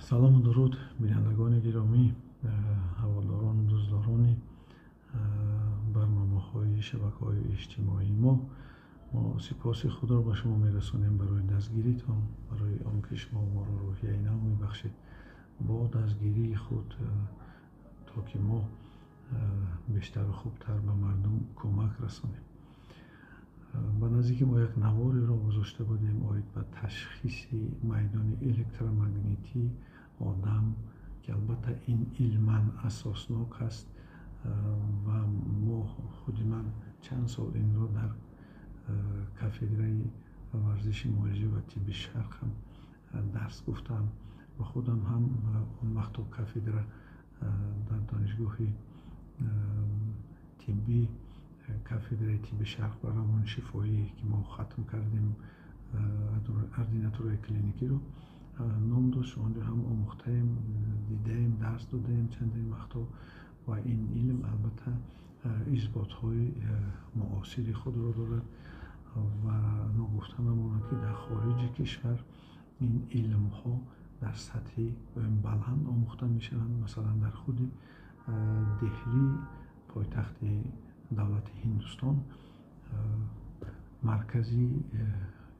салому дуруд бинандагони гиромӣ, ҳаводорон дӯстдорони барномаҳои шабакаҳои иҷтимоии мо сипоси худро ба шумо мерасонем барои дастгиритон, барои он ки шумо моро роҳияи нав мебахшед бо дастгирии худ, то ки мо бештару хубтар ба мардум кӯмак расонем. ба наздики мо як навореро гузошта будем оид ба ташхиси майдони электромагнитии одам, ки албатта ин илман асоснок аст ва мо худи ман чанд сол инро дар кафедраи варзиши муолиҷа ва тибби шарқ ҳам дарс гуфтам ва худам ҳам он вақто кафедра дар донишгоҳи тибби кафедраи тибби шарқ ва равоншифоӣ ки мо хатм кардем ординатураи клиникиро ном дошт, онҷо ҳам омӯхтаем, дидаем, дарс додаем чандин вақто ва ин илм албатта исботҳои муосири худро дорад ва ногуфта намонад ки дар хориҷи кишвар ин илмҳо дар сатҳи баланд омӯхта мешаванд. Масалан дар худи деҳлӣ, пойтахти давлати Ҳиндустон, маркази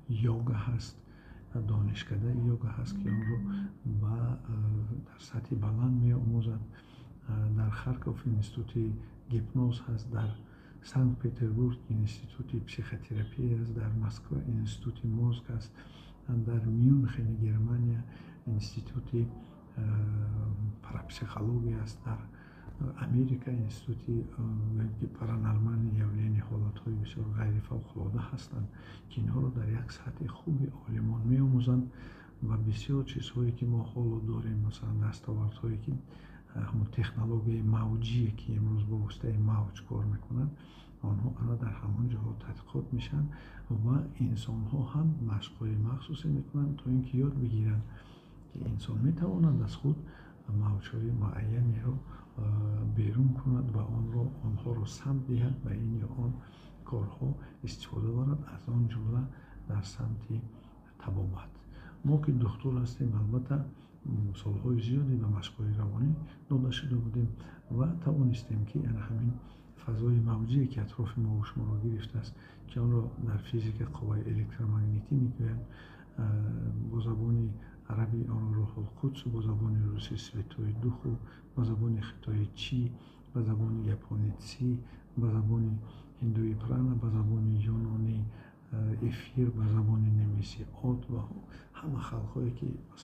йога ҳаст, донишкадаи йога ҳаст ки онро дар сатҳи баланд меомӯзад. Дар Харков институти гипноз ҳаст, дар Санкт Петербург институти психотерапия аст, дар Москва институти мозг аст, дар Мюнхени Германия институти парапсихология аст, дар Америка институти паранормальни явления, ҳолатҳои бисёр ғайрифавқулода ҳастанд ки инҳоро дар як сатҳи хуби олимон меомӯзанд ва бисёр чизҳое ки мо ҳоло дорем, масалан дастовардҳое ки ҳамон технологияи мавҷие ки имрӯз бо воситаи мавҷ кор мекунанд, онҳо ана дар ҳамон ҷоҳо тадқиқот мешаванд ва инсонҳо ҳам машқҳои махсусе мекунанд то ин ки ёд бигиранд ки инсон метавонад аз худ мавҷҳои муайянеро берун кунад ва онҳоро самт диҳад ба ин ё он корҳо истифода барад, аз он ҷумла дар самти табобат. Мо ки духтур ҳастем, албатта солҳои зиёде ба машқҳои равонӣ дода шуда будем ва тавонистем ки ҳамин фазои мавҷие ки атрофи мо шуморо гирифтааст, ки онро дар физика қувваи электромагнитӣ мегӯянд, бо забони араби он рӯҳулқудсу, бо забони русӣ светои духу, ба забони хитои чи, ба забони японӣ ци, ба забони ҳиндуи прана, ба забони юнонӣ эфир, ба забони немисӣ од ва ҳама халқҳое ки